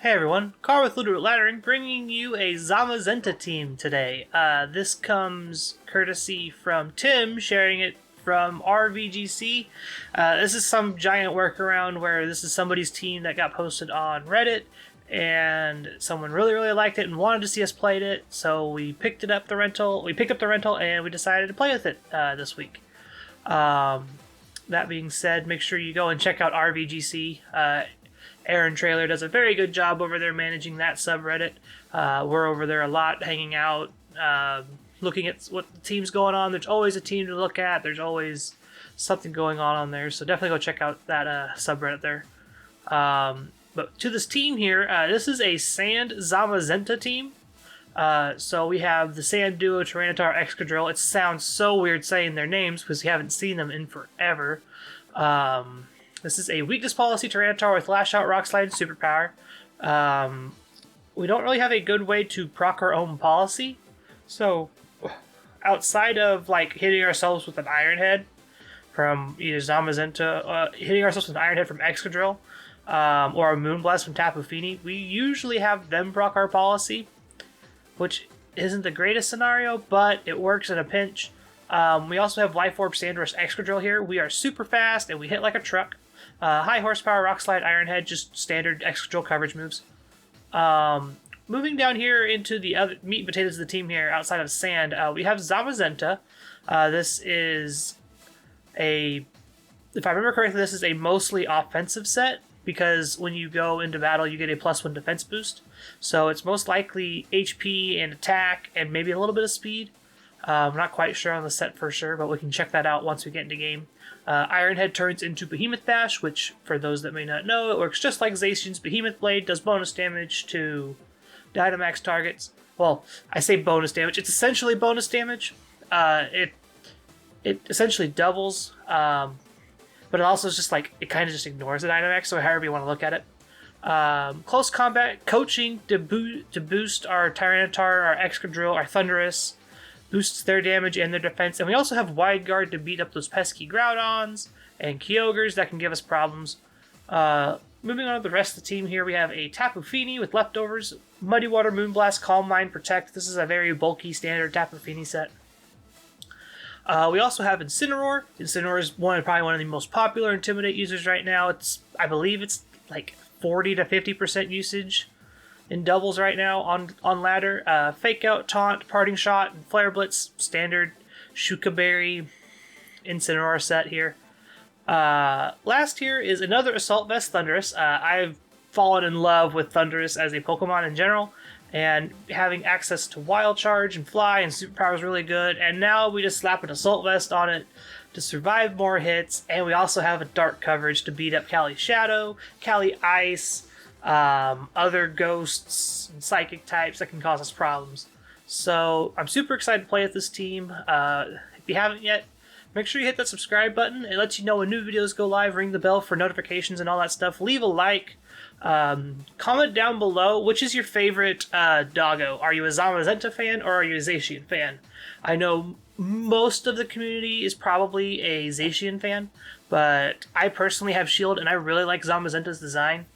Hey everyone, Carr with Littleroot Laddering, bringing you a Zamazenta team today. This comes courtesy from Tim, sharing it from RVGC. This is some giant workaround where this is somebody's team that got posted on Reddit, and someone really liked it and wanted to see us play it, so we picked up the rental, and we decided to play with it this week. That being said, make sure you go and check out RVGC. Aaron Trailer does a very good job over there managing that subreddit. We're over there a lot, hanging out, looking at what the team's going on. There's always a team to look at. There's always something going on there. So definitely go check out that subreddit there. But to this team here, this is a Sand Zamazenta team. So we have the Sand Duo, Tyranitar, Excadrill. It sounds so weird saying their names because we haven't seen them in forever. This is a weakness policy Tyranitar with Lash Out, Rock Slide, and Superpower. We don't really have a good way to proc our own policy. So, outside of like hitting ourselves with an Iron Head from either Zamazenta, hitting ourselves with an Iron Head from Excadrill, or a Moonblast from Tapu Fini, we usually have them proc our policy, which isn't the greatest scenario, but it works in a pinch. We also have Life Orb, Sandrush, Excadrill here. We are super fast and we hit like a truck. High horsepower, Rock Slide, Iron Head, just standard Excadrill coverage moves. Moving down here into the other meat and potatoes of the team here, outside of Sand, we have Zamazenta. This is if I remember correctly, this is a mostly offensive set, because when you go into battle, you get a +1 defense boost. So it's most likely HP and attack, and maybe a little bit of speed. I'm not quite sure on the set for sure, but we can check that out once we get into game. Iron Head turns into Behemoth Bash, which, for those that may not know, it works just like Zacian's Behemoth Blade, does bonus damage to Dynamax targets. Well, I say bonus damage. It's essentially bonus damage. It essentially doubles, but it also is just like, it kind of just ignores the Dynamax, so however you want to look at it. Close combat coaching to boost our Tyranitar, our Excadrill, our Thundurus, boosts their damage and their defense. And we also have Wide Guard to beat up those pesky Groudons and Kyogres that can give us problems. Moving on to the rest of the team here, we have a Tapu Fini with leftovers, Muddy Water, Moonblast, Calm Mind, Protect. This is a very bulky standard Tapu Fini set. We also have Incineroar. Incineroar is probably one of the most popular Intimidate users right now. I believe it's like 40 to 50% usage in doubles right now on ladder. Fake Out, Taunt, Parting Shot, and Flare Blitz, standard Shuka Berry Incineroar set here. Last here is another Assault Vest Thundurus. I've fallen in love with Thundurus as a Pokemon in general, and having access to Wild Charge and Fly and Superpower is really good. And now we just slap an Assault Vest on it to survive more hits, and we also have a Dark coverage to beat up Cali Shadow, Cali Ice, other ghosts and psychic types that can cause us problems. So I'm super excited to play with this team. If you haven't yet, make sure you hit that subscribe button. It lets you know when new videos go live. Ring the bell for notifications and all that stuff. Leave a like. Comment down below, which is your favorite doggo? Are you a Zamazenta fan or are you a Zacian fan? I know most of the community is probably a Zacian fan, but I personally have Shield and I really like Zamazenta's design.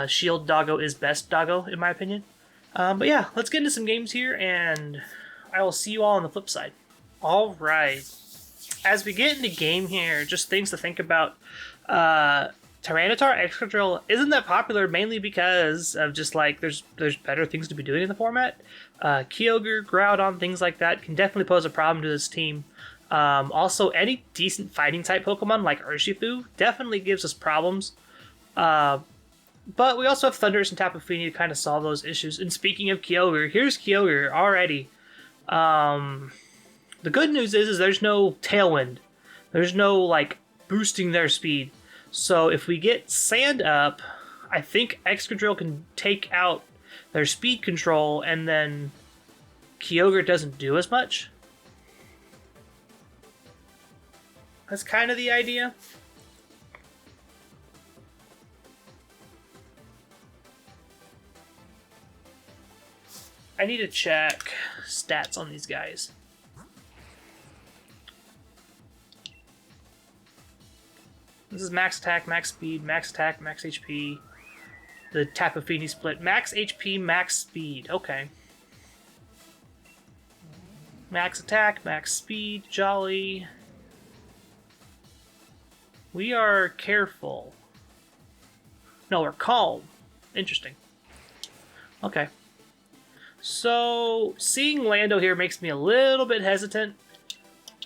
Shield doggo is best doggo, in my opinion. But yeah, let's get into some games here, and I will see you all on the flip side. Alright. As we get into game here, just things to think about. Tyranitar Excadrill isn't that popular, mainly because of just like, there's better things to be doing in the format. Kyogre, Groudon, things like that can definitely pose a problem to this team. Also, any decent fighting type Pokemon like Urshifu definitely gives us problems. But we also have Thundurus and Tapu Fini to kind of solve those issues. And speaking of Kyogre, here's Kyogre already. The good news is there's no Tailwind. There's no, like, boosting their speed. So if we get Sand up, I think Excadrill can take out their speed control, and then Kyogre doesn't do as much. That's kind of the idea. I need to check stats on these guys. This is max attack, max speed, max attack, max HP. The Tapu Fini split. Max HP, max speed. Okay. Max attack, max speed, jolly. We are careful. No, we're calm. Interesting. Okay. So, seeing Lando here makes me a little bit hesitant.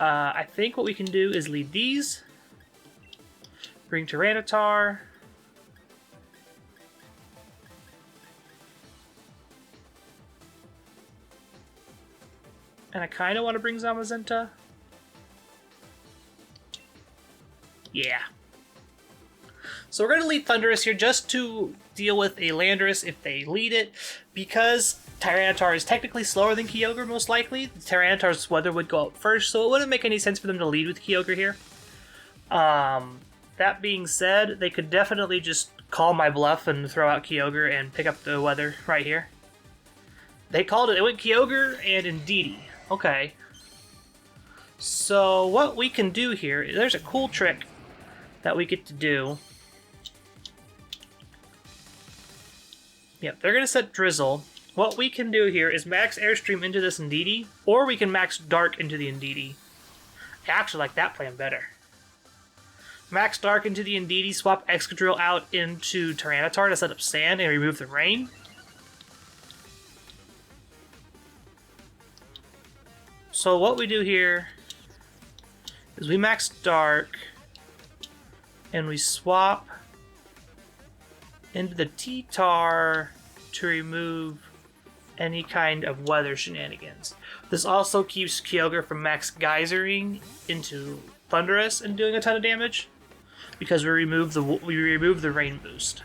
I think what we can do is lead these. Bring Tyranitar. And I kind of want to bring Zamazenta. Yeah. So we're going to lead Thundurus here just to deal with a Landorus if they lead it. Because Tyranitar is technically slower than Kyogre, most likely. The Tyranitar's weather would go up first, so it wouldn't make any sense for them to lead with Kyogre here. That being said, they could definitely just call my bluff and throw out Kyogre and pick up the weather right here. They called it. It went Kyogre and Indeedee. Okay. So what we can do here, there's a cool trick that we get to do. Yep, they're going to set Drizzle. What we can do here is max Airstream into this Indeedee, or we can max Dark into the Indeedee. I actually like that plan better. Max Dark into the Indeedee, swap Excadrill out into Tyranitar to set up Sand and remove the rain. So what we do here is we max Dark and we swap into the T-Tar to remove any kind of weather shenanigans. This also keeps Kyogre from max geysering into Thundurus and doing a ton of damage because we remove the rain boost.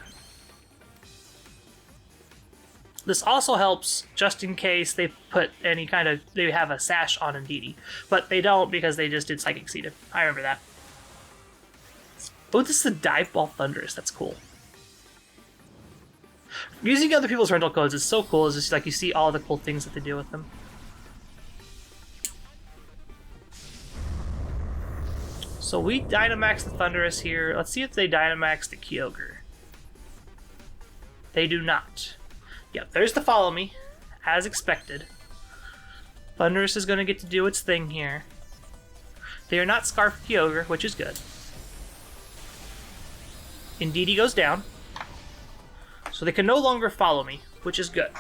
This also helps just in case they put any kind of... they have a sash on Indeedee. But they don't because they just did Psychic Seed. I remember that. Oh, this is a Dive Ball Thundurus. That's cool. Using other people's rental codes is so cool. It's just like you see all the cool things that they do with them. So we Dynamax the Thundurus here. Let's see if they Dynamax the Kyogre. They do not. Yep, there's the Follow Me, as expected. Thundurus is going to get to do its thing here. They are not Scarf Kyogre, which is good. Indeedee goes down. So they can no longer Follow Me, which is good.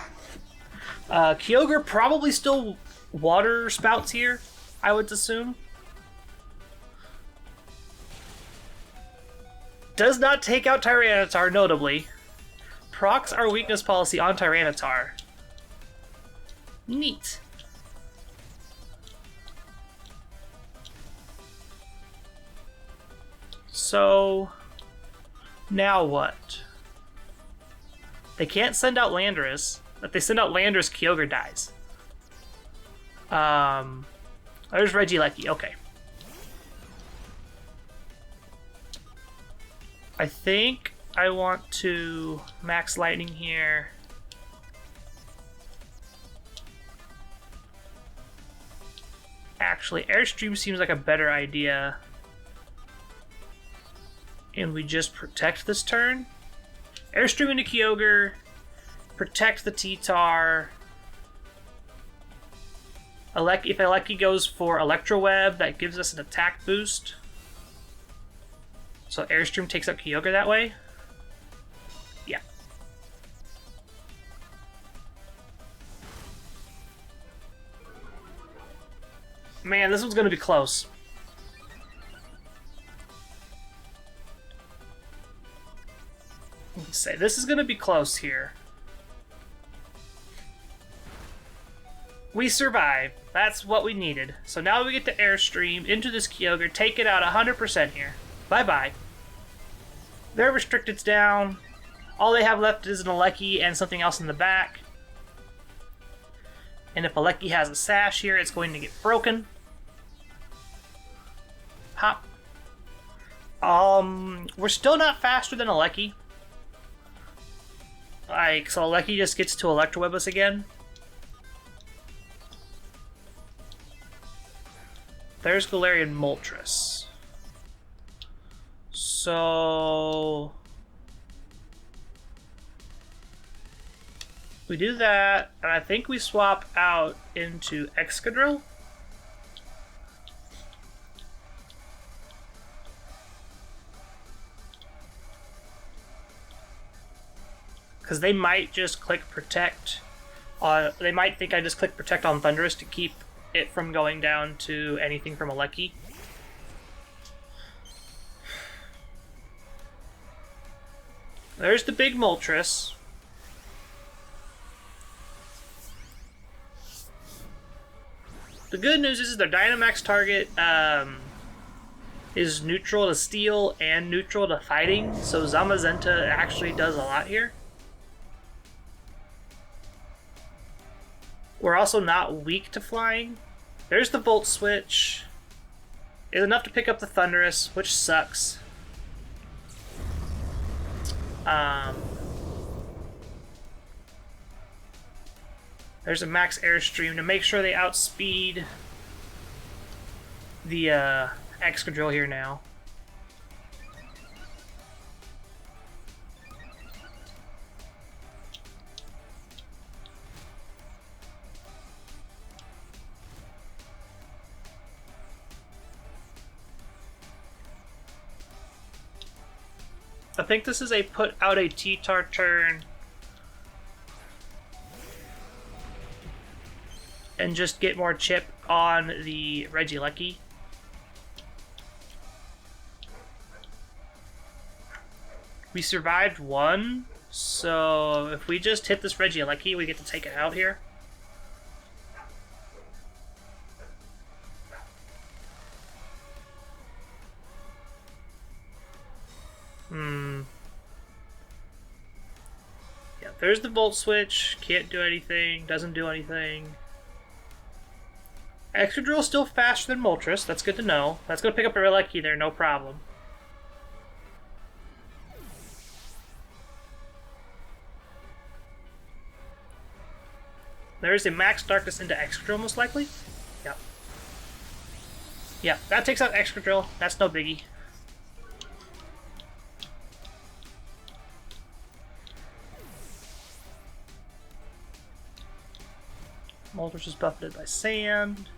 Kyogre probably still Water Spouts here, I would assume. Does not take out Tyranitar, notably. Procs our weakness policy on Tyranitar. Neat. So, now what? They can't send out Landorus. If they send out Landorus, Kyogre dies. There's Regieleki. Okay. I think I want to max Lightning here. Actually, Airstream seems like a better idea. And we just protect this turn. Airstream into Kyogre. Protect the T-Tar. If Aleki goes for Electro Web, that gives us an attack boost. So Airstream takes out Kyogre that way. Yeah. Man, this one's going to be close. Let's say this is going to be close here. We survived. That's what we needed. So now we get to Airstream into this Kyogre, take it out 100% here. Bye-bye. Their Restricted's down. All they have left is an Aleki and something else in the back. And if Aleki has a Sash here, it's going to get broken. Hop. We're still not faster than Aleki. Like, so Aleki just gets to Electro Web us again. There's Galarian Moltres. So We do that, and I think we swap out into Excadrill. Because they might just click Protect. They might think I just click Protect on Thundurus to keep it from going down to anything from Alecki. There's the big Moltres. The good news is their Dynamax target is neutral to Steel and neutral to Fighting, so Zamazenta actually does a lot here. We're also not weak to Flying. There's the Volt Switch. It's enough to pick up the Thundurus, which sucks. There's a max airstream to make sure they outspeed the Excadrill here now. I think this is a put out a T-Tar turn and just get more chip on the Regieleki. We survived one, so if we just hit this Regieleki, we get to take it out here. Yeah, there's the Volt Switch. Can't do anything. Doesn't do anything. Excadrill is still faster than Moltres. That's good to know. That's going to pick up a Regieleki there, no problem. There's a Max Darkness into Excadrill, most likely. Yep. Yeah, that takes out Excadrill. That's no biggie. Moltres is buffeted by Sand.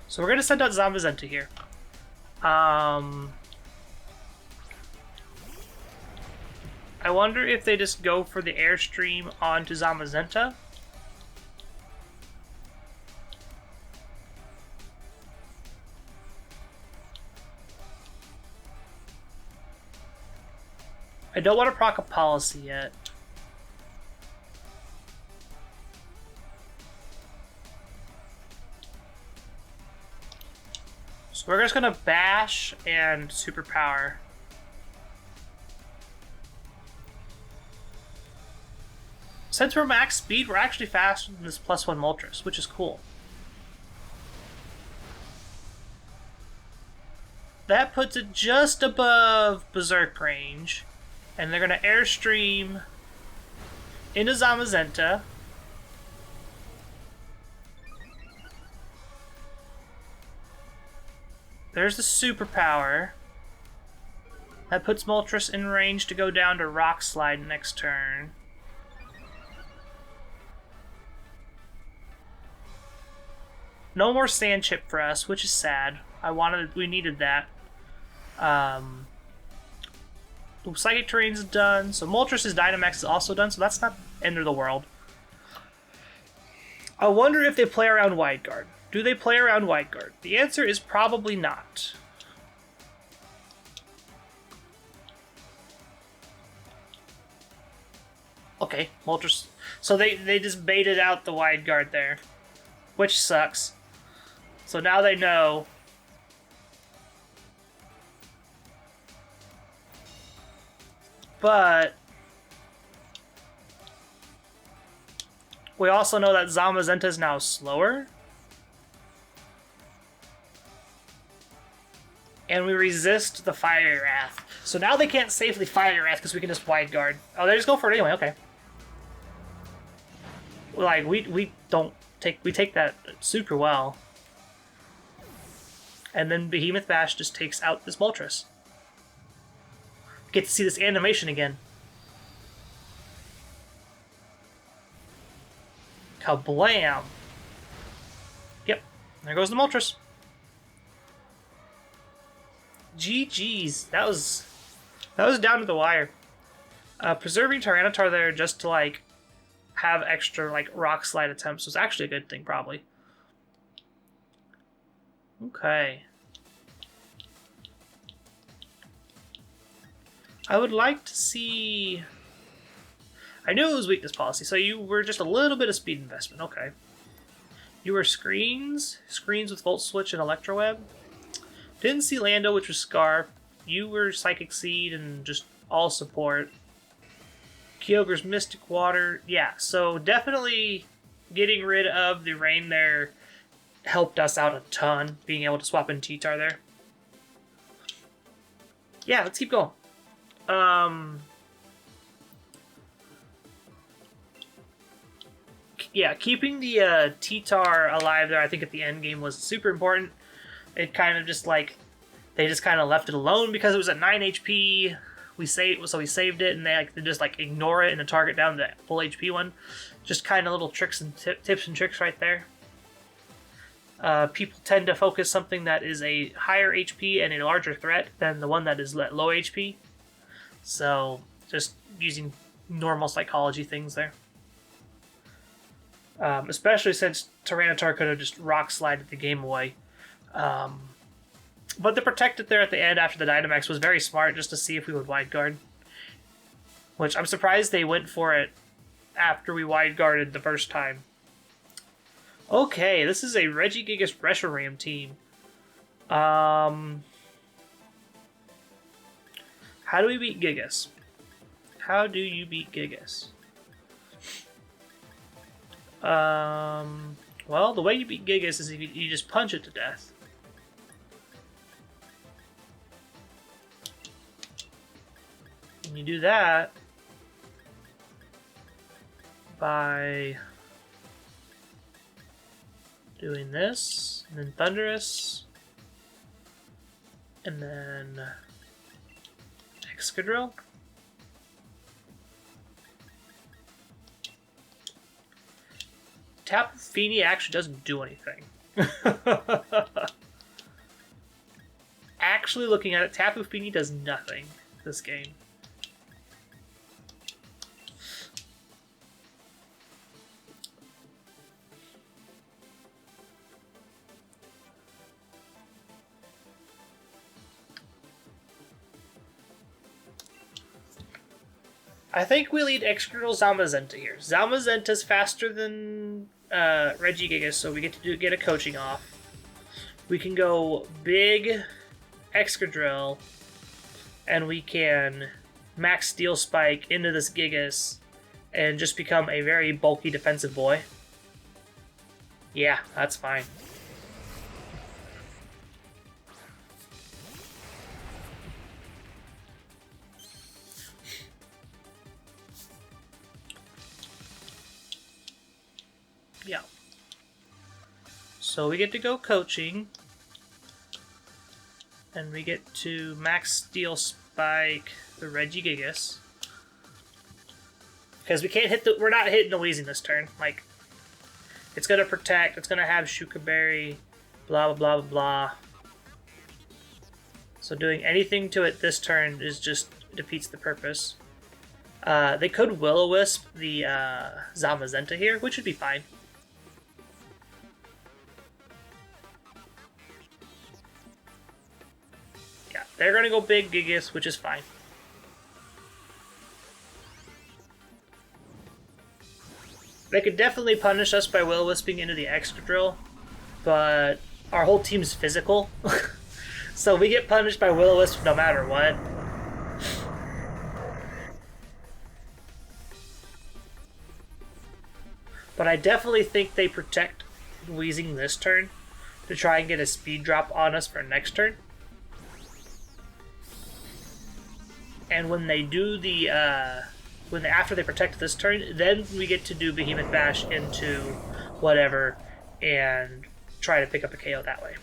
So we're going to send out Zamazenta here. I wonder if they just go for the Airstream onto Zamazenta. I don't want to proc a Policy yet. So we're just gonna bash and superpower. Since we're max speed, we're actually faster than this +1 Moltres, which is cool. That puts it just above Berserk range. And they're gonna Airstream into Zamazenta. There's the superpower. That puts Moltres in range to go down to Rock Slide next turn. No more Sand Chip for us, which is sad. We needed that. Psychic Terrain's done, so Moltres' Dynamax is also done, so that's not end of the world. I wonder if they play around Wide Guard. Do they play around Wide Guard? The answer is probably not. Okay, Moltres. So they just baited out the Wide Guard there, which sucks. So now they know. But we also know that Zamazenta is now slower. And we resist the Fire Wrath. So now they can't safely Fire Wrath because we can just Wide Guard. Oh, they just go for it anyway, okay. Like, we take that super well. And then Behemoth Bash just takes out this Moltres. Get to see this animation again. Kablam! Yep, there goes the Moltres. GG's. That was down to the wire. Preserving Tyranitar there just to like have extra like rock slide attempts was actually a good thing, probably. Okay. I would like to see... I knew it was weakness policy, so you were just a little bit of speed investment. Okay. You were screens with Volt Switch and Electro Web. Didn't see Lando, which was Scarf. You were Psychic Seed and just all support. Kyogre's Mystic Water. Yeah, so definitely getting rid of the rain there helped us out a ton, being able to swap in T-Tar there. Yeah, let's keep going. Yeah, keeping the T-Tar alive there, I think at the end game was super important. It kind of just like, they just kind of left it alone because it was at 9 HP. We saved it, and they just like ignore it and the target down the full HP one. Just kind of little tricks and tips and tricks right there. People tend to focus something that is a higher HP and a larger threat than the one that is low HP. So just using normal psychology things there. Especially since Tyranitar could have just rock slided the game away. But the Protect It there at the end after the Dynamax was very smart, just to see if we would Wide Guard. Which I'm surprised they went for it after we Wide Guarded the first time. Okay, this is a Regigigas Reshiram team. How do we beat Gigas? How do you beat Gigas? Well, the way you beat Gigas is if you just punch it to death. And you do that by doing this, and then Thunderous, and then Excadrill. Tapu Fini actually doesn't do anything. Actually looking at it, Tapu Fini does nothing this game. I think we lead Excadrill Zamazenta here. Zamazenta's faster than Regigigas, so we get to get a coaching off. We can go big Excadrill, and we can max Steel Spike into this Gigas and just become a very bulky defensive boy. Yeah, that's fine. Yeah. So we get to go coaching, and we get to max Steel Spike the Regigigas, because we can't hit the. We're not hitting the Weezing this turn. Like, it's gonna protect. It's gonna have Shuka Berry, blah blah blah blah blah. So doing anything to it this turn is just defeats the purpose. They could Will-O-Wisp the Zamazenta here, which would be fine. They're going to go big Gigas, which is fine. They could definitely punish us by Will-O-Wisping into the Excadrill, but our whole team's physical. So we get punished by Will-O-Wisp no matter what. But I definitely think they protect Weezing this turn to try and get a speed drop on us for next turn. And when they do the, after they protect this turn, then we get to do Behemoth Bash into whatever and try to pick up a KO that way.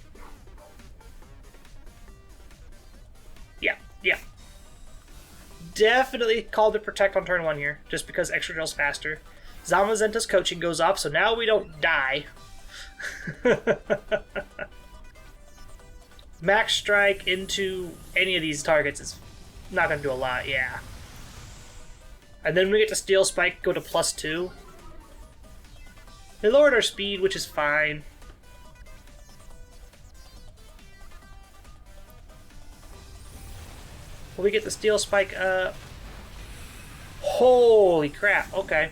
Yeah. Definitely call to protect on turn 1 here, just because Excadrill's faster. Zamazenta's coaching goes off, so now we don't die. Max Strike into any of these targets is not going to do a lot, yeah. And then we get to Steel Spike, go to +2. They lowered our speed, which is fine. Will we get the Steel Spike up? Holy crap, okay.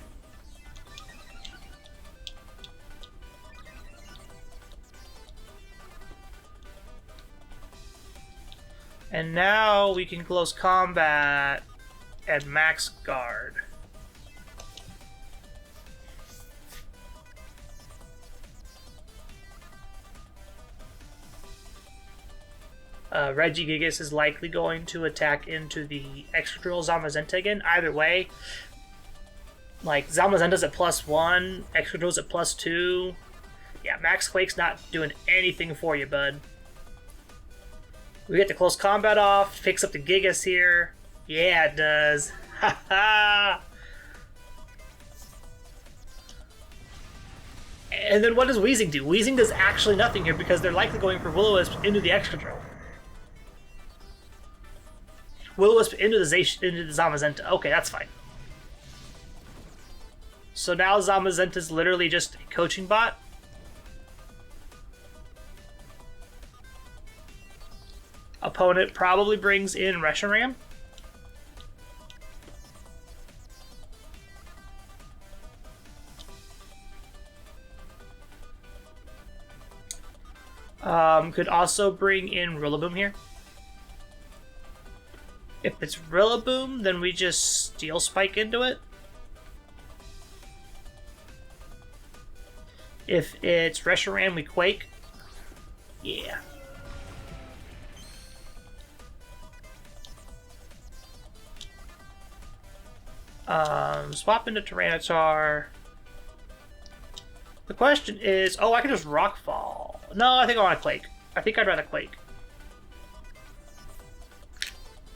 And now we can close combat and max guard. Regigigas is likely going to attack into the Excadrill Zamazenta again. Either way, like Zamazenta's at +1, Excadrill's at +2. Yeah, Max Quake's not doing anything for you, bud. We get the close combat off, picks up the Gigas here. Yeah, it does. Ha. And then what does Weezing do? Weezing does actually nothing here because they're likely going for Will-O-Wisp into the Excadrill. Will-O-Wisp into the Zamazenta. Okay, that's fine. So now Zamazenta's literally just a coaching bot. Opponent probably brings in Reshiram. Could also bring in Rillaboom here. If it's Rillaboom, then we just Steel Spike into it. If it's Reshiram, we Quake. Yeah. Swap into Tyranitar. The question is, oh, I can just Rockfall. No, I think I want to Quake. I think I'd rather Quake.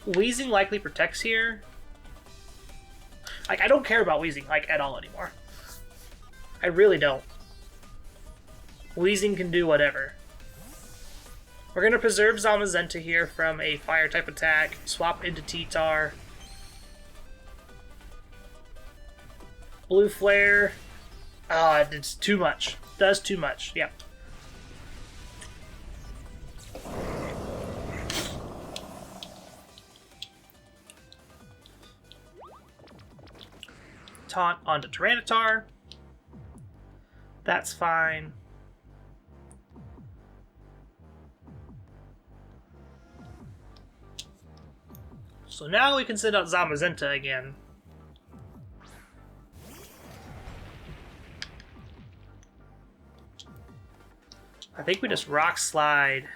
Weezing likely protects here. Like, I don't care about Weezing, like, at all anymore. I really don't. Weezing can do whatever. We're going to preserve Zamazenta here from a Fire-type attack. Swap into T-Tar. Blue Flare. Oh, it's too much. Does too much. Yep. Taunt onto Tyranitar. That's fine. So now we can send out Zamazenta again. I think we just Rock Slide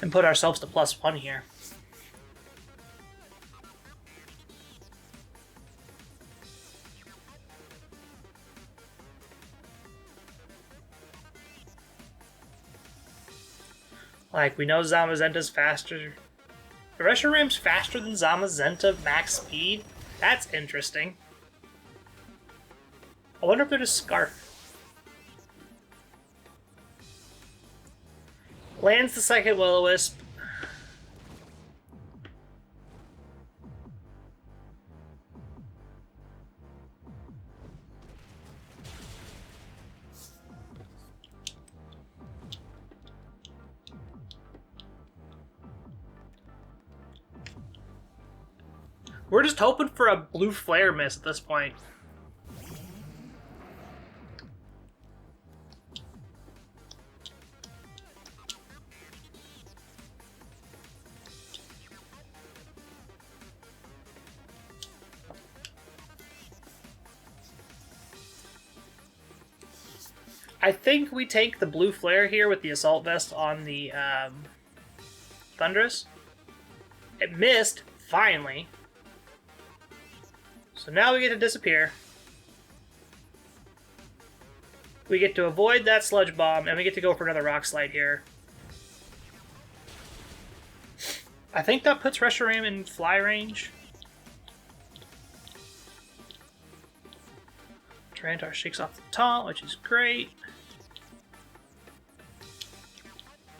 and put ourselves to +1 here. Like, we know Zamazenta's faster. Reshiram's faster than Zamazenta max speed? That's interesting. I wonder if they're just Scarf. Lands the second Will-O-Wisp. We're just hoping for a blue flare miss at this point. I think we take the blue flare here with the Assault Vest on the Thundurus. It missed, finally. So now we get to disappear. We get to avoid that Sludge Bomb, and we get to go for another Rock Slide here. I think that puts Reshiram in fly range. Tyranitar shakes off the taunt, which is great.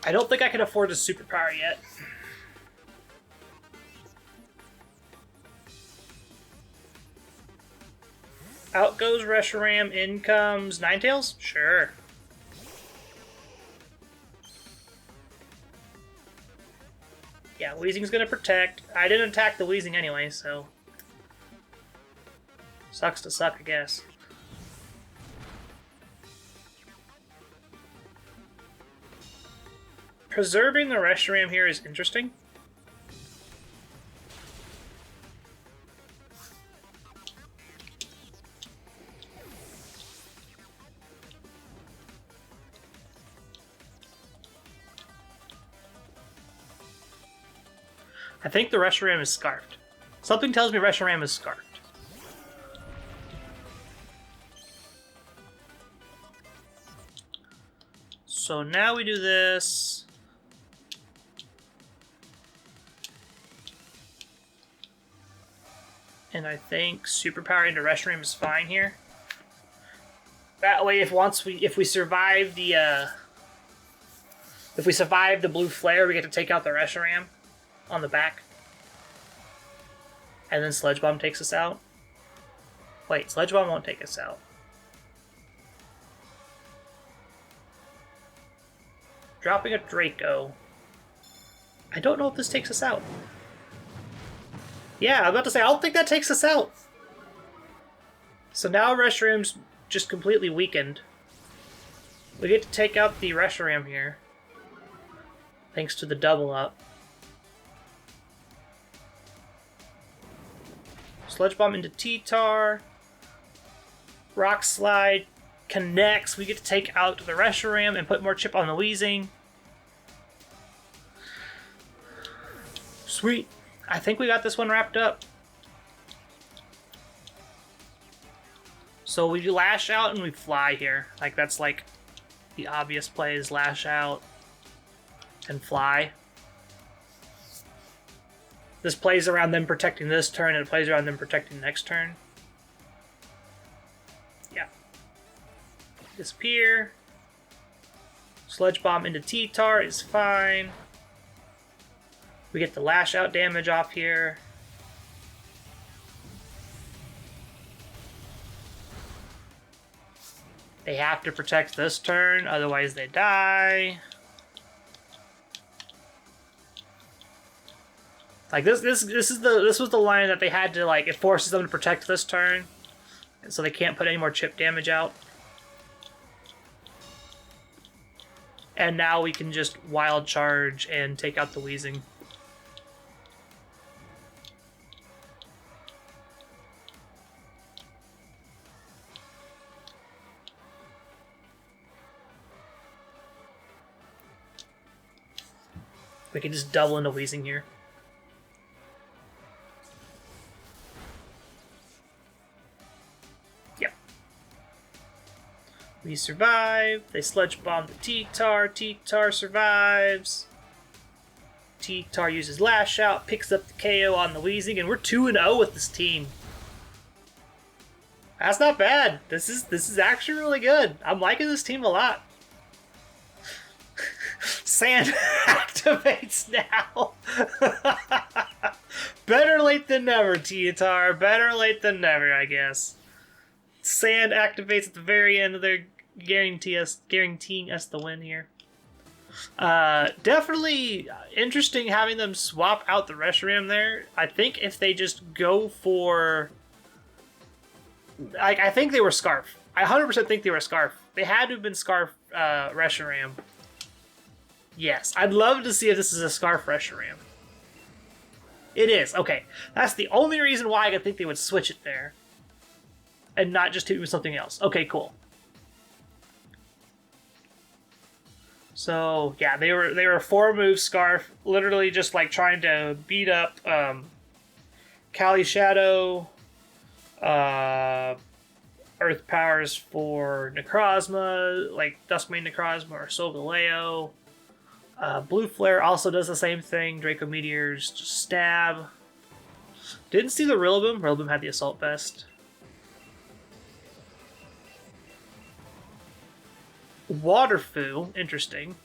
I don't think I can afford a superpower yet. Out goes Reshiram, in comes Ninetales? Sure. Yeah, Weezing's gonna protect. I didn't attack the Weezing anyway, so... Sucks to suck, I guess. Preserving the Reshiram here is interesting. I think the Reshiram is scarfed. Something tells me Reshiram is scarfed. So now we do this. And I think superpower into Reshiram is fine here. That way, if we survive the blue flare, we get to take out the Reshiram on the back. And then Sledge Bomb takes us out. Wait, Sledge Bomb won't take us out. Dropping a Draco. I don't know if this takes us out. Yeah, I'm about to say, I don't think that takes us out. So now Reshiram's just completely weakened. We get to take out the Reshiram here. Thanks to the double up. Sludge Bomb into T-Tar. Rock Slide connects. We get to take out the Reshiram and put more chip on the Weezing. Sweet. I think we got this one wrapped up. So we lash out and we fly here. Like, that's like the obvious play is lash out and fly. This plays around them protecting this turn, and it plays around them protecting the next turn. Yeah. Disappear. Sludge Bomb into T-Tar is fine. We get the lash out damage off here. They have to protect this turn, otherwise they die. Like this was the line that they had to, like, it forces them to protect this turn, and so they can't put any more chip damage out. And now we can just wild charge and take out the Weezing. We can just double into Weezing here. We survive. They Sludge Bomb the T-Tar. T-Tar survives. T-Tar uses Lash Out, picks up the KO on the Weezing, and we're 2-0 with this team. That's not bad. This is actually really good. I'm liking this team a lot. Sand activates now. Better late than never, T-Tar. Better late than never, I guess. Sand activates at the very end of their guaranteeing us the win here. Definitely interesting having them swap out the Reshiram there. I think if they just go for... I think they were Scarf. I 100% think they were Scarf. They had to have been Scarf Reshiram. Yes, I'd love to see if this is a Scarf Reshiram. It is. Okay, that's the only reason why I could think they would switch it there. And not just do something else. Okay, cool. So yeah, they were 4-move Scarf, literally just like trying to beat up Kali Shadow, Earth Powers for Necrozma, like Duskmane Necrozma or Solgaleo. Blue Flare also does the same thing. Draco Meteors, just stab. Didn't see the Rillaboom. Rillaboom had the Assault Vest. Waterfoo, interesting.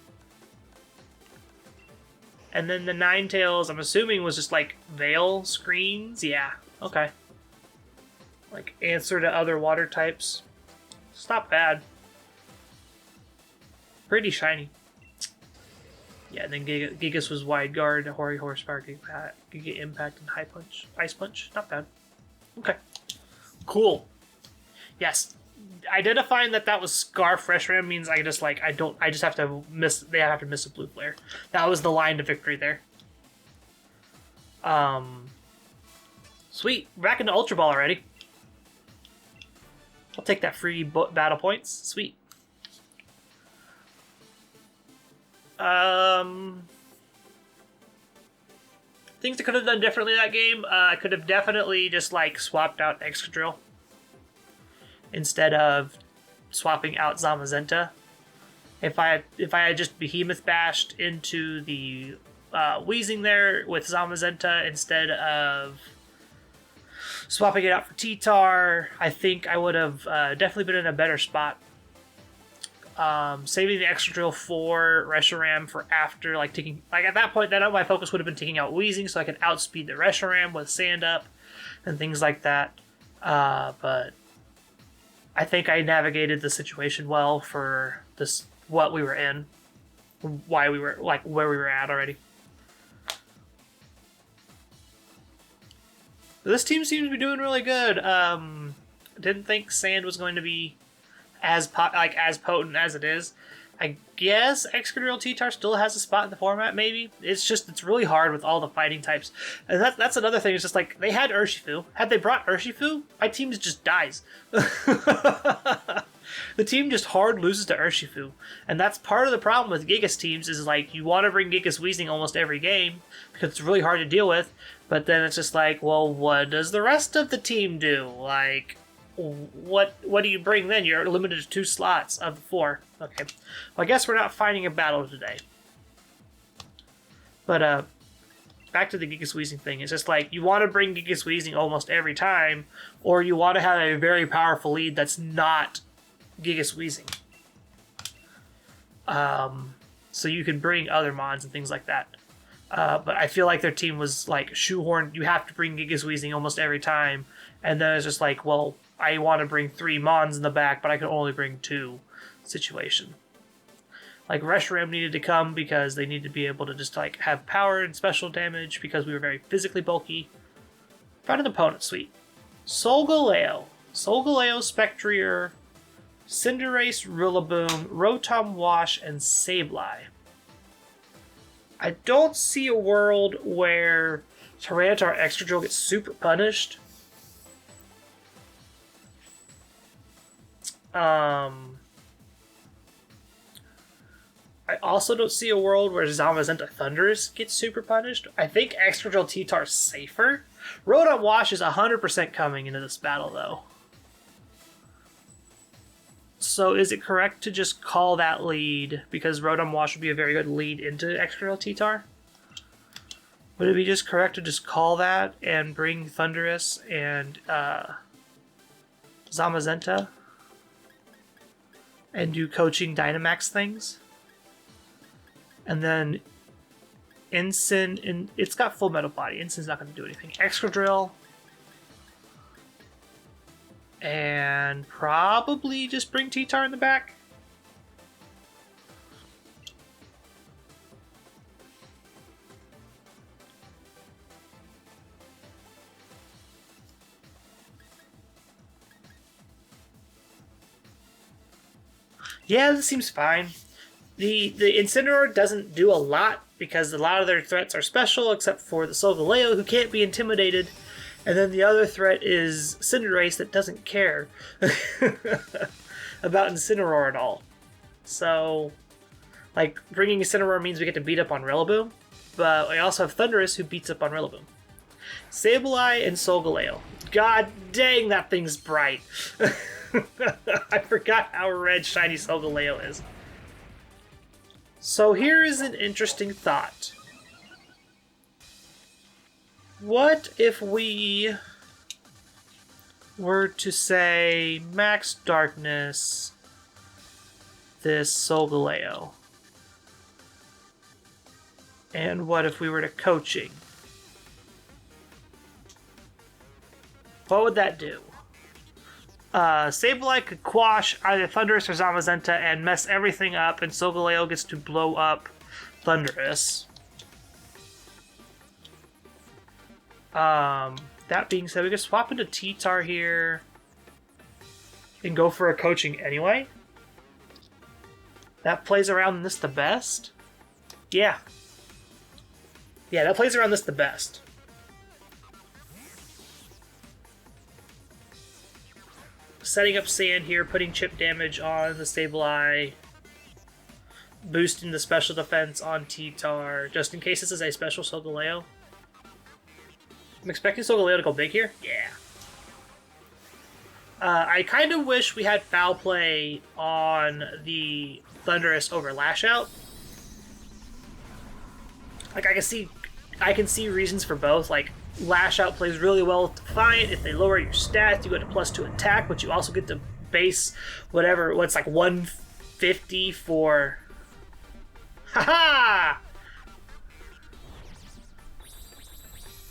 And then the Ninetales, I'm assuming, was just like Veil screens. Yeah, okay. Like answer to other water types. It's not bad. Pretty shiny. Yeah, and then Gigas was Wide Guard, Hori Horsepower, Giga Impact, and High Punch. Ice Punch. Not bad. Okay. Cool. Yes. Identifying that was Scarf Reshiram means I just have to miss. They have to miss a blue flare. That was the line to victory there. Sweet. Back into Ultra Ball already. I'll take that free battle points. Sweet. Things I could have done differently that game. I could have definitely just like swapped out Excadrill instead of swapping out Zamazenta. If I had just Behemoth bashed into the Wheezing there with Zamazenta instead of swapping it out for T-Tar, I think I would have definitely been in a better spot. Saving the Excadrill for Reshiram for after, like taking, like at that point, then my focus would have been taking out Wheezing so I could outspeed the Reshiram with Sand Up and things like that. But I think I navigated the situation well for this, what we were in, why we were, like where we were at already. This team seems to be doing really good. Didn't think Sand was going to be as potent as it is. I guess Excadrill T-Tar still has a spot in the format, maybe. It's really hard with all the fighting types. And that's another thing, it's just like, they had Urshifu. Had they brought Urshifu, my team just dies. The team just hard loses to Urshifu. And that's part of the problem with Gigas teams, is like, you want to bring Gigas Wheezing almost every game, because it's really hard to deal with, but then it's just like, well, what does the rest of the team do? Like, what do you bring then? You're limited to 2 slots of the 4. Okay. Well, I guess we're not fighting a battle today. But, back to the Gigas Wheezing thing. It's just like, you want to bring Gigas Wheezing almost every time, or you want to have a very powerful lead that's not Gigas Wheezing. So you can bring other mons and things like that. But I feel like their team was like shoehorned. You have to bring Gigas Wheezing almost every time. And then it's just like, well, I want to bring 3 mons in the back, but I can only bring 2 situation. Like Reshiram needed to come because they needed to be able to just like have power and special damage because we were very physically bulky. Found an opponent, sweet. Solgaleo, Spectrier, Cinderace, Rillaboom, Rotom Wash, and Sableye. I don't see a world where Tyranitar Excadrill gets super punished. I also don't see a world where Zamazenta Thundurus gets super punished. I think Excadrill T-Tar is safer. Rotom Wash is 100% coming into this battle, though. So is it correct to just call that lead, because Rotom Wash would be a very good lead into Excadrill T-Tar? Would it be just correct to just call that and bring Thundurus and Zamazenta and do coaching Dynamax things? And then Ensign, it's got full metal body. Ensign's not going to do anything. Excadrill. And probably just bring T-Tar in the back. Yeah, this seems fine. The Incineroar doesn't do a lot because a lot of their threats are special, except for the Solgaleo, who can't be intimidated. And then the other threat is Cinderace, that doesn't care about Incineroar at all. So, like, bringing Incineroar means we get to beat up on Rillaboom, but we also have Thundurus, who beats up on Rillaboom. Sableye and Solgaleo. God dang, that thing's bright. I forgot how red shiny Solgaleo is. So here is an interesting thought. What if we were to say Max Darkness this Solgaleo? And what if we were to coaching? What would that do? Sableye could quash either Thundurus or Zamazenta and mess everything up, and Solgaleo gets to blow up Thundurus. That being said, we could swap into T-Tar here and go for a coaching anyway. That plays around this the best? Yeah. Yeah, that plays around this the best. Setting up Sand here, putting chip damage on the Sableye, boosting the special defense on T-Tar, just in case this is a special Solgaleo. I'm expecting Solgaleo to go big here. Yeah. I kind of wish we had Foul Play on the Thundurus over Lash Out. Like, I can see reasons for both. Like, Lash Out plays really well with Defiant. If they lower your stats, you get a +2 attack, but you also get to base what's like 150 for... Haha!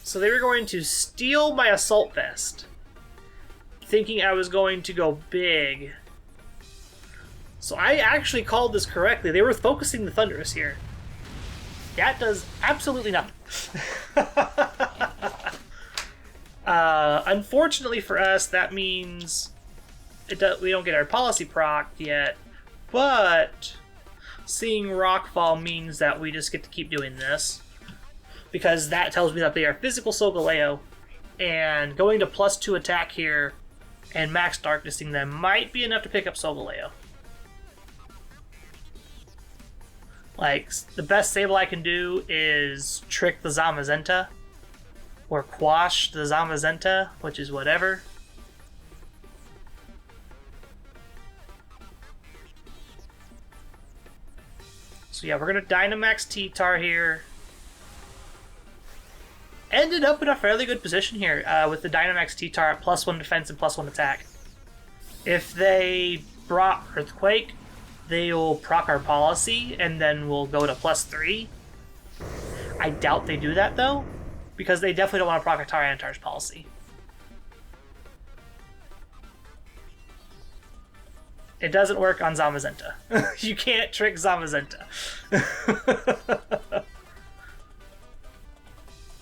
So they were going to steal my Assault Vest, thinking I was going to go big. So I actually called this correctly. They were focusing the Thundurus here. That does absolutely nothing. Unfortunately for us, that means we don't get our policy proc yet, but seeing Rockfall means that we just get to keep doing this, because that tells me that they are physical Solgaleo, and going to +2 attack here and max darknessing them might be enough to pick up Solgaleo. Like, the best Sableye I can do is trick the Zamazenta, or quash the Zamazenta, which is whatever. So yeah, we're going to Dynamax T-Tar here. Ended up in a fairly good position here with the Dynamax T-Tar at +1 defense and +1 attack. If they brought Earthquake, they'll proc our policy, and then we'll go to +3. I doubt they do that, though, because they definitely don't want to proc a Tyranitar's policy. It doesn't work on Zamazenta. You can't trick Zamazenta.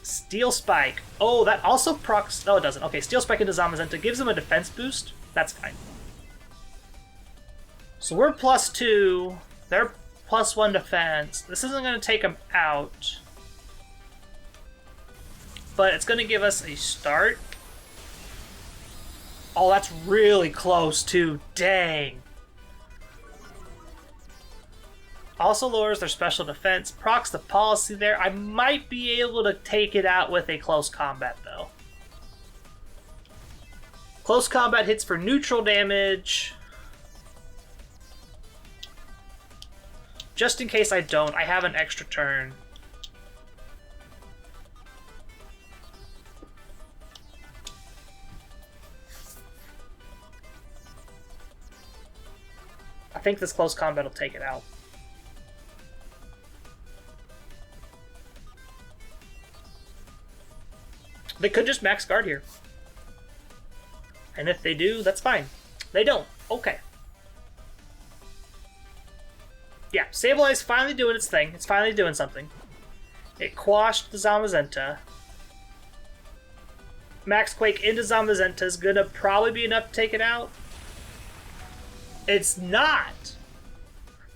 Steel Spike. Oh, that also procs... No, it doesn't. Okay, Steel Spike into Zamazenta gives them a defense boost. That's fine. So we're +2. They're +1 defense. This isn't going to take them out, but it's going to give us a start. Oh, that's really close, too. Dang. Also lowers their special defense. Procs the policy there. I might be able to take it out with a close combat, though. Close combat hits for neutral damage. Just in case I don't, I have an extra turn. I think this close combat will take it out. They could just max guard here. And if they do, that's fine. They don't. Okay. Yeah, Sableye's finally doing its thing. It's finally doing something. It quashed the Zamazenta. Max Quake into Zamazenta is gonna probably be enough to take it out. It's not!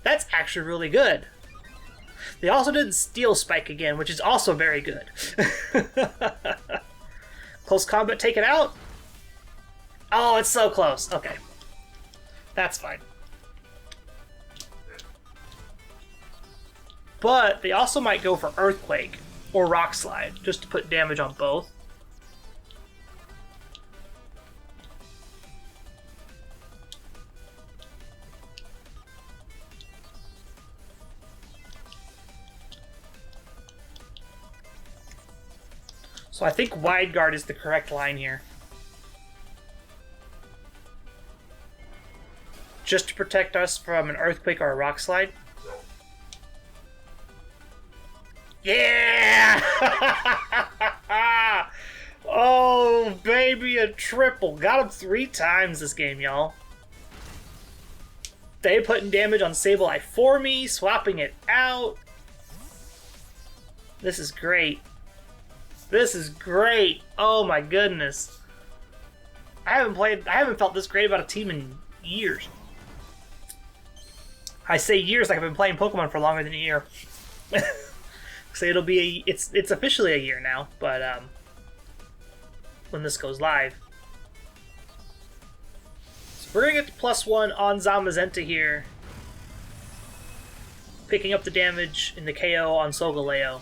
That's actually really good. They also did Steel Spike again, which is also very good. Close combat, take it out? Oh, it's so close. Okay. That's fine. But they also might go for Earthquake or Rock Slide, just to put damage on both. So I think Wide Guard is the correct line here. just to protect us from an earthquake or a rock slide. Yeah! Oh, baby, a triple. Got him 3 times this game, y'all. They putting damage on Sableye for me, swapping it out. This is great. This is great. Oh my goodness. I haven't felt this great about a team in years. I say years like I've been playing Pokemon for longer than a year. So it'll be it's officially a year now, but when this goes live. So we're gonna get the +1 on Zamazenta here. Picking up the damage in the KO on Solgaleo.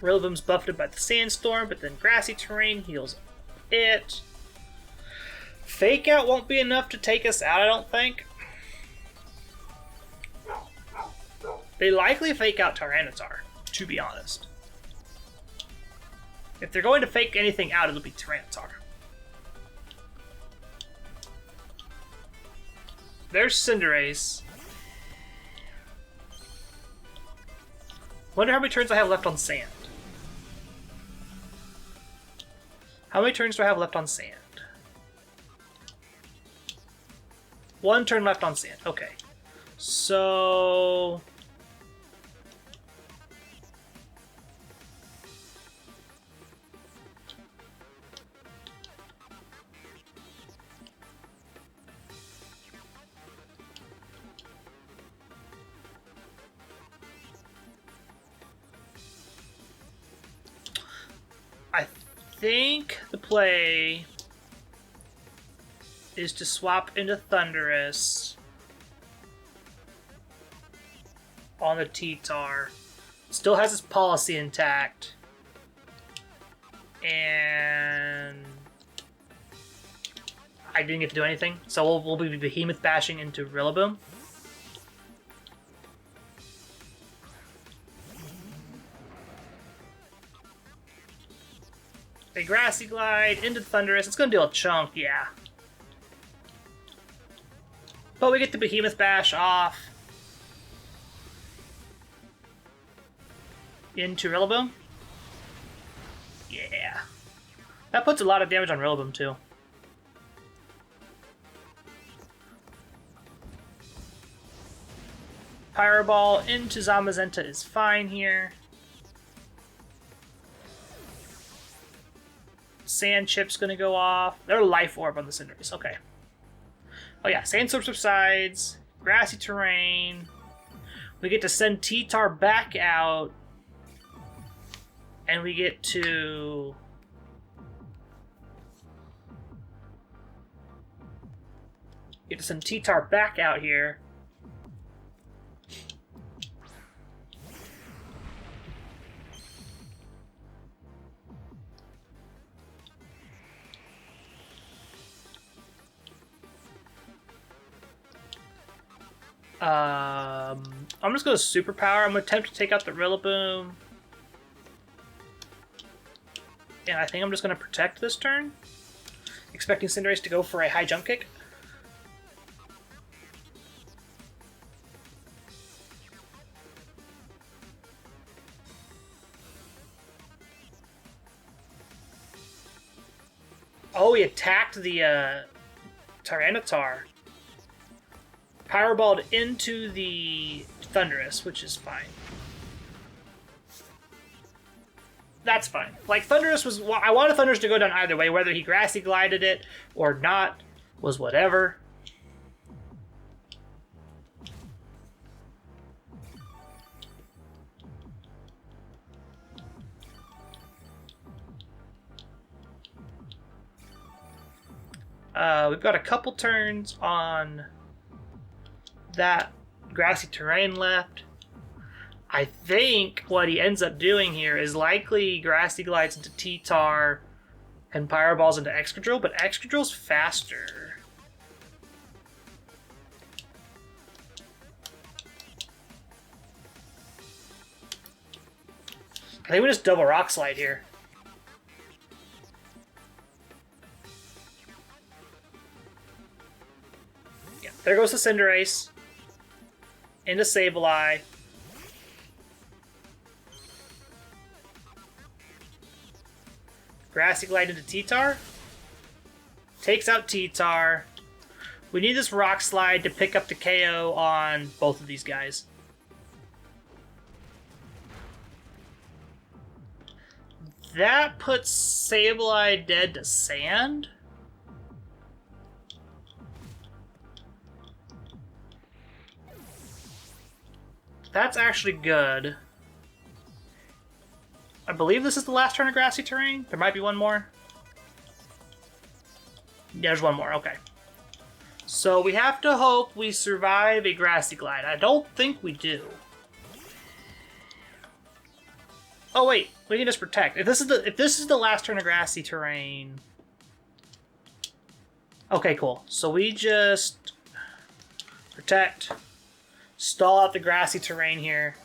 Rillaboom's buffeted by the Sandstorm, but then Grassy Terrain heals it. Fake Out won't be enough to take us out, I don't think. They likely Fake Out Tyranitar, to be honest. If they're going to fake anything out, it'll be Tyranitar. There's Cinderace. Wonder how many turns I have left on Sand. How many turns do I have left on Sand? 1 turn left on Sand. Okay. So... I think the play is to swap into Thundurus on the T-Tar. Still has its policy intact. And I didn't get to do anything, so we'll be Behemoth bashing into Rillaboom. A Grassy Glide into Thundurus. It's going to deal a chunk, yeah. But we get the Behemoth Bash off. Into Rillaboom. Yeah. That puts a lot of damage on Rillaboom, too. Pyro Ball into Zamazenta is fine here. Sand Chip's gonna go off. They're Life Orb on the Cinderace. Okay. Oh yeah, Sandstorm subsides. Grassy Terrain. We get to send T-Tar back out. And we get to... send T-Tar back out here. I'm just going to Superpower. I'm going to attempt to take out the Rillaboom. And I think I'm just going to Protect this turn. Expecting Cinderace to go for a high jump kick. Oh, he attacked the Tyranitar. Powerballed into the Thundurus, which is fine. That's fine. Like, Thundurus was... I wanted Thundurus to go down either way. Whether he Grassy Glided it or not was whatever. We've got a couple turns on that Grassy Terrain left. I think what he ends up doing here is likely Grassy Glides into T-Tar and Pyro Balls into Excadrill, but Excadrill's faster. I think we just double Rock Slide here. Yeah, there goes the Cinderace. Into Sableye. Grassy Glide into T-Tar. Takes out T-Tar. We need this Rock Slide to pick up the KO on both of these guys. That puts Sableye dead to Sand. That's actually good. I believe this is the last turn of Grassy Terrain. There might be one more. Yeah, there's one more. Okay. So we have to hope we survive a Grassy Glide. I don't think we do. Oh wait, we can just protect. If this is the last turn of Grassy Terrain. Okay, cool. So we just protect, stall out the Grassy Terrain here.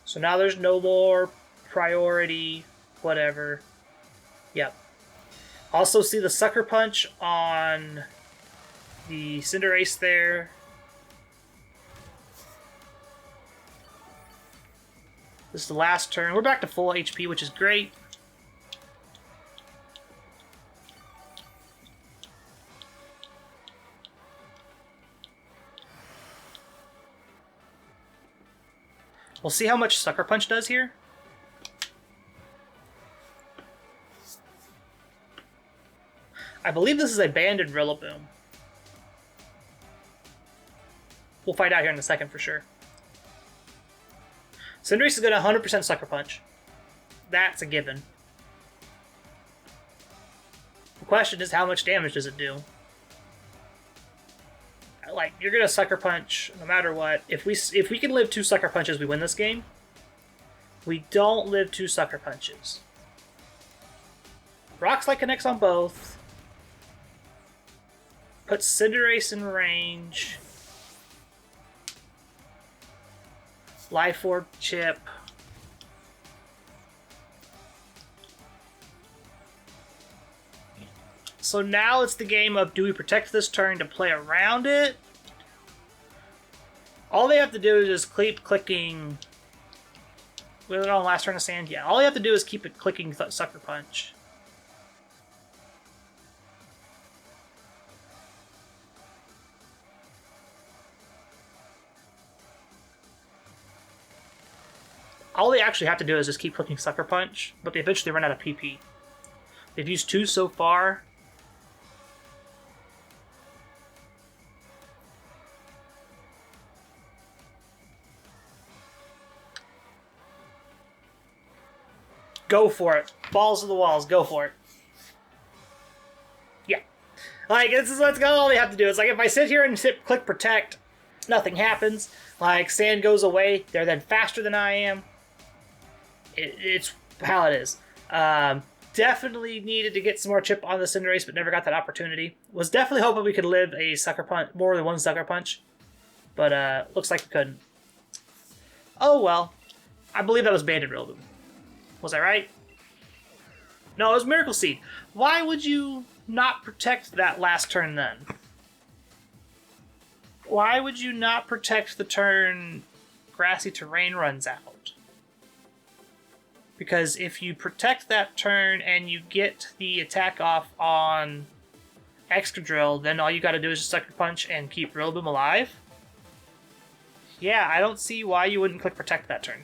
So now there's no more priority, whatever. Yep. Also see the Sucker Punch on the Cinderace there. This is the last turn. We're back to full HP, which is great. We'll see how much Sucker Punch does here. I believe this is a banded Rillaboom. We'll find out here in a second for sure. Cinderace is going to 100% Sucker Punch. That's a given. The question is, how much damage does it do? Like, you're going to Sucker Punch no matter what. If we can live 2 Sucker Punches, we win this game. We don't live 2 Sucker Punches. Rock Slide connects on both. Puts Cinderace in range. Life Orb Chip. So now it's the game of, do we protect this turn to play around it? All they have to do is just keep clicking. Was it on last turn of Sand? Yeah, all they have to do is keep it clicking Sucker Punch. All they actually have to do is just keep clicking Sucker Punch, but they eventually run out of PP. They've used 2 so far. Go for it. Balls to the walls. Go for it. Yeah. Like, that's all they have to do. It's like, if I sit here and click Protect, nothing happens. Like, Sand goes away. They're then faster than I am. It's how it is. Definitely needed to get some more chip on the Cinderace, but never got that opportunity. Was definitely hoping we could live a Sucker Punch, more than one Sucker Punch. But looks like we couldn't. Oh well. I believe that was Banded Rillaboom. Was I right? No, it was Miracle Seed. Why would you not protect that last turn then? Why would you not protect the turn Grassy Terrain runs out? Because if you protect that turn and you get the attack off on Excadrill, then all you gotta do is just Sucker Punch and keep Rillaboom alive? Yeah, I don't see why you wouldn't click Protect that turn.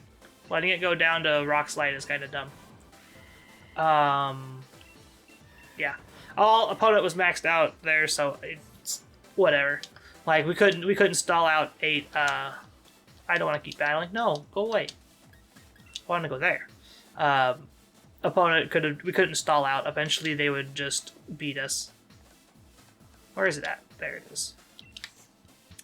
Letting it go down to Rock Slide is kind of dumb. Yeah. All opponent was maxed out there, so it's whatever. Like, we couldn't stall out 8. I don't want to keep battling. No, go away. I want to go there. Opponent we couldn't stall out. Eventually, they would just beat us. Where is it at? There it is.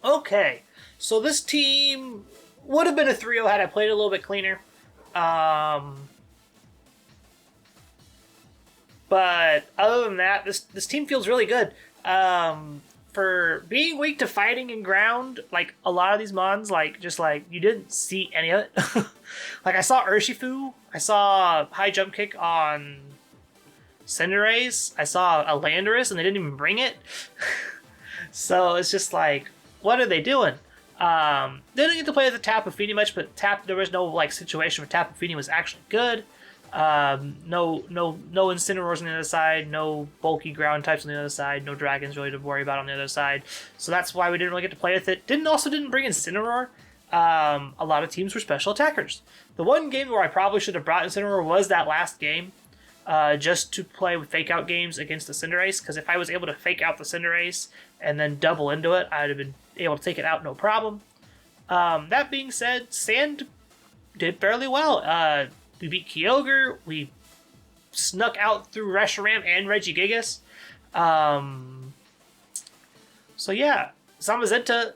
Okay, so this team would have been a 3-0 had I played a little bit cleaner. But other than that, this team feels really good. for being weak to fighting and ground, like a lot of these mons, like just like you didn't see any of it. Like I saw Urshifu, I saw high jump kick on Cinderace, I saw a Landorus, and they didn't even bring it. So it's just like, what are they doing? Didn't get to play with the Tapu Fini much, but there was no like situation where Tapu Fini was actually good. No Incineroars on the other side, no bulky ground types on the other side, no dragons really to worry about on the other side. So that's why we didn't really get to play with it. Didn't bring Incineroar. A lot of teams were special attackers. The one game where I probably should have brought Incineroar was that last game, just to play with fake out games against the Cinderace, because if I was able to fake out the Cinderace and then double into it, I'd have been able to take it out no problem. That being said, Sand did fairly well. We beat Kyogre. We snuck out through Reshiram and Regigigas. So yeah, Zamazenta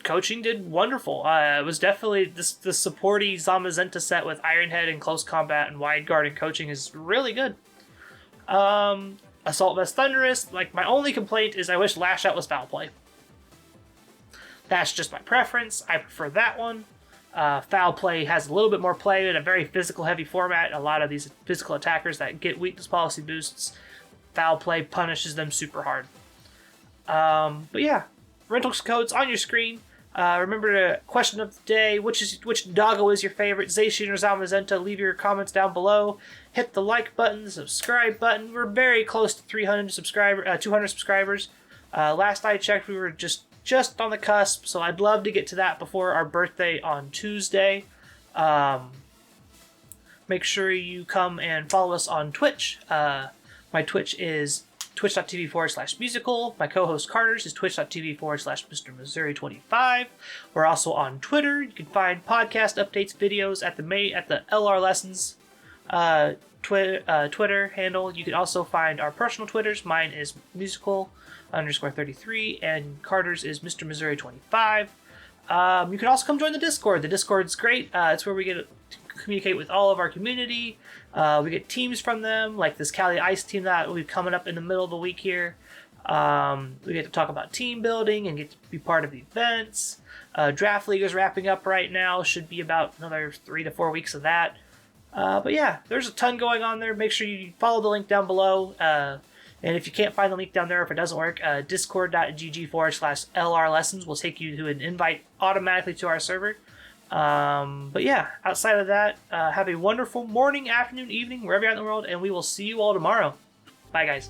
coaching did wonderful. It was definitely the supporty Zamazenta set with Iron Head and Close Combat and Wide Guard and coaching is really good. Assault Vest Thunderous, like my only complaint is I wish Lash Out was Foul Play. That's just my preference. I prefer that one. Foul Play has a little bit more play in a very physical heavy format. A lot of these physical attackers that get weakness policy boosts, Foul Play punishes them super hard. But yeah, rental codes on your screen. Remember the question of the day, which doggo is your favorite, Zacian or Zamazenta? Leave your comments down below. Hit the like button, the subscribe button. We're very close to 200 subscribers. Last I checked, we were just on the cusp, so I'd love to get to that before our birthday on Tuesday. Make sure you come and follow us on Twitch. My Twitch is twitch.tv/musical. My co-host Carter's is twitch.tv/Mr. Missouri25. We're also on Twitter. You can find podcast updates, videos at the LR Lessons Twitter handle. You can also find our personal Twitters. Mine is musical_33 and Carter's is Mr. Missouri25. You can also come join the Discord. The Discord's great. It's where we get to communicate with all of our community. We get teams from them, like this Cali Ice team that will be coming up in the middle of the week here. We get to talk about team building and get to be part of the events. Draft League is wrapping up right now. Should be about another 3 to 4 weeks of that. But yeah, there's a ton going on there. Make sure you follow the link down below. And if you can't find the link down there, if it doesn't work, discord.gg/LR Lessons will take you to an invite automatically to our server. But yeah, outside of that, have a wonderful morning, afternoon, evening, wherever you're at in the world, and we will see you all tomorrow. Bye, guys.